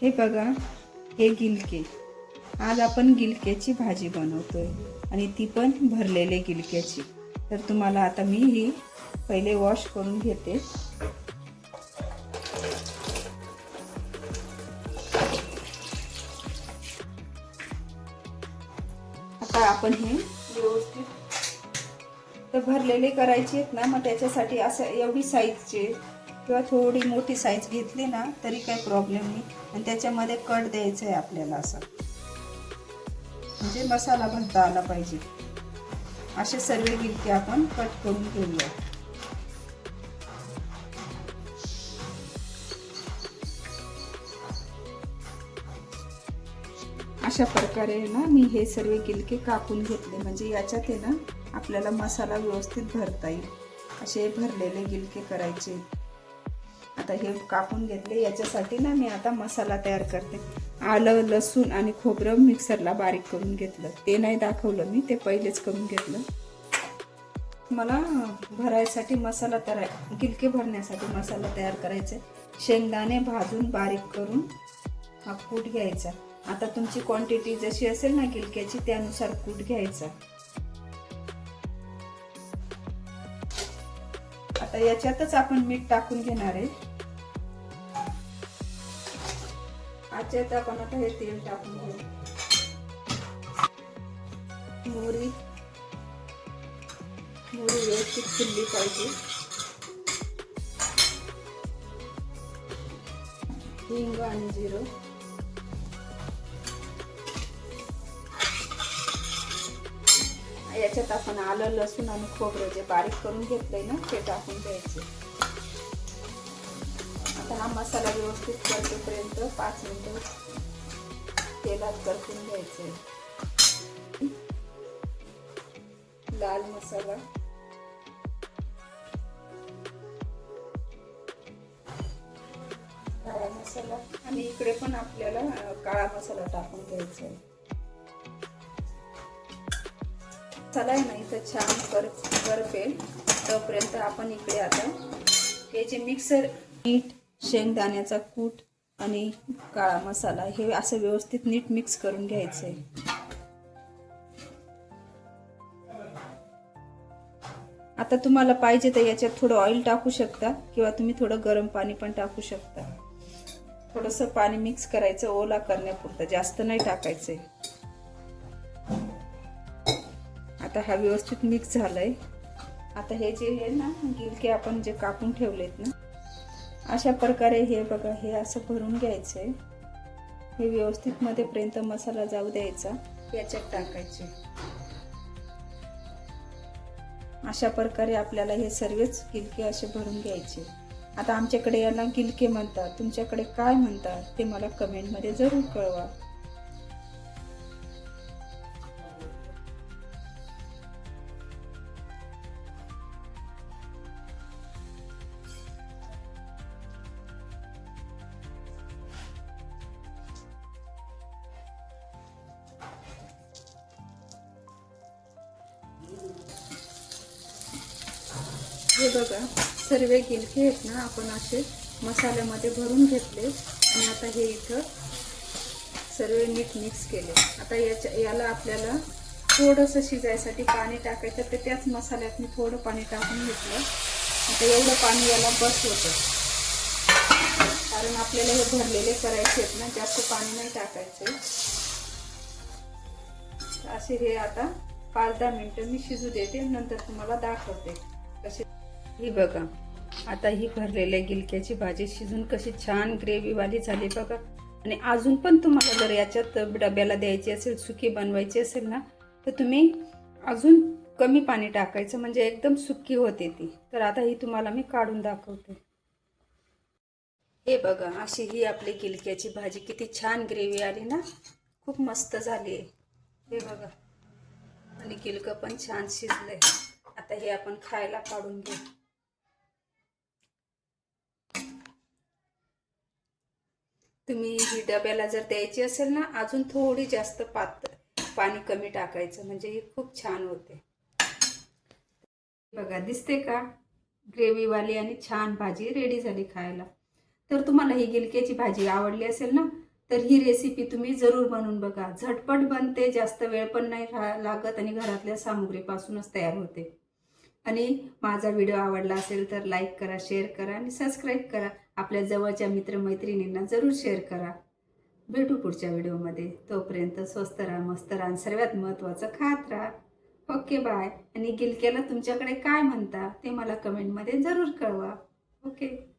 हे बघा, हे गिलके. आज आपण गिलक्याची भाजी बनवतोय आणि ती पण भरलेले गिलक्याची. तर तुम्हाला आता मी ही पहिले वॉश करून घेते. आता आपण हे व्यवस्थित तर भरलेले करायचे आहेत ना, मग त्याच्यासाठी असं एवढी साईजचे किंवा थोडी मोठी साईज घेतली ना तरी काही प्रॉब्लेम नाही. आणि त्याच्यामध्ये कट द्यायचं आहे आपल्याला, असं म्हणजे मसाला भरता आला पाहिजे. असे सर्व गिलके आपण कट करून घेऊया. अशा प्रकारे ना मी हे सर्व गिलके कापून घेतले, म्हणजे याच्यात आहे ना आपल्याला मसाला व्यवस्थित भरता येईल. असे भरलेले गिलके करायचे. आता हे कापून घेतले. याच्यासाठी ना मी आता मसाला तयार करते. आलं, लसूण आणि खोबरं मिक्सरला बारीक करून घेतलं. ते नाही दाखवलं मी, ते पहिलेच करून घेतलं. मला भरायसाठी मसाला तयार, गिलके भरण्यासाठी मसाला तयार करायचा. शेंगदाणे भाजून बारीक करून हा कूट घ्यायचा. आता तुमची क्वांटिटी जशी असेल ना गिलक्याची त्यानुसार कूट घ्यायचा. आता याच्यातच आपण मीठ टाकून घेणार आहे. याच्यात आपण आता हे तेल टाकून घेऊ. मोहरी व्यवस्थित फुलली पाहिजे. हिंग आणि जिरं. याच्यात आपण आलं, लसूण आणि खोबरं जे बारीक करून घेतलंय ना ते टाकून द्यायचे. आता हा मसाला व्यवस्थित परतेपर्यंत 5 मिनिटं तेलात परतून घ्यायचे. लाल मसाला, काळा मसाला आणि इकडे पण आपल्याला काळा मसाला टाकून घ्यायचा आहे. मसाला आहे ना इथं छान करपेल तोपर्यंत आपण इकडे आता हे जे मिक्सर, मीठ, शेंगदाण्याचा कूट आणि काळा मसाला हे असं व्यवस्थित नीट मिक्स करून घ्यायचं आहे. आता तुम्हाला पाहिजे तर याच्यात थोडं ऑइल टाकू शकता किंवा तुम्ही थोडं गरम पाणी पण टाकू शकता. थोडंसं पाणी मिक्स करायचं ओला करण्यापुरतं, जास्त नाही टाकायचंय. आता हा व्यवस्थित मिक्स झालाय. आता हे जे आहे ना गिलके आपण जे कापून ठेवलेत ना, अशा प्रकारे हे बघा हे असं भरून घ्यायचंय. हे व्यवस्थित मध्येपर्यंत मसाला जाऊ द्यायचा. याच्यात टाकायचे. अशा प्रकारे आपल्याला हे सर्वच गिलके असे भरून घ्यायचे. आता आमच्याकडे याला गिलके म्हणतात, तुमच्याकडे काय म्हणतात ते मला कमेंटमध्ये जरूर कळवा. हे बघा सर्व गिलके आहेत ना आपण असे मसाल्यामध्ये भरून घेतले आणि आता हे इथं सर्व नीट मिक्स केले. आता याला आपल्याला थोडंसं शिजायसाठी पाणी टाकायचं. तर त्याच मसाल्यात मी थोडं पाणी टाकून घेतलं. आता एवढं पाणी याला बस होतं, कारण आपल्याला हे भरलेले करायचे आहेत ना, जास्त पाणी नाही टाकायचे. असे हे आता 5-10 मिनिटं मी शिजू देते, नंतर तुम्हाला दाखवते कसे. ही बघा आता ही भरलेल्या गिलक्याची भाजी शिजून कशी छान ग्रेव्हीवाली झाली बघा. आणि अजून पण तुम्हाला जर याच्यात डब्याला द्यायची असेल, सुकी बनवायची असेल ना, तर तुम्ही अजून कमी पाणी टाकायचं, म्हणजे एकदम सुकी होते ती. तर आता ही तुम्हाला मी काढून दाखवते. हे बघा अशी ही आपली गिलक्याची भाजी किती छान ग्रेव्ही आली ना, खूप मस्त झाली आहे. हे बघा आणि गिलकं पण छान शिजलंय. आता हे आपण खायला काढून घेऊ. तुम्ही ही डब्याला जर द्यायची असेल ना, अजून थोडी जास्त पाणी कमी टाकायचं, म्हणजे ही खूप छान होते. बघा दिसते का, ग्रेव्हीवाली आणि छान भाजी रेडी झाली खायला. तर तुम्हाला ही गिलक्याची भाजी आवडली असेल ना, तर ही रेसिपी तुम्ही जरूर बनवून बघा. झटपट बनते, जास्त वेळ पण नाही लागत आणि घरातल्या सामुग्रीपासूनच तयार होते. आणि माझा व्हिडिओ आवडला असेल तर लाईक करा, शेअर करा आणि सबस्क्राईब करा. आपल्या जवळच्या मित्रमैत्रिणींना जरूर शेअर करा. भेटू पुढच्या व्हिडिओमध्ये. तोपर्यंत स्वस्त राहा, मस्त राहा आणि सर्वात महत्त्वाचं खात राहा. Okay bye. आणि गिलक्याला तुमच्याकडे काय म्हणता ते मला कमेंटमध्ये जरूर कळवा. ओके.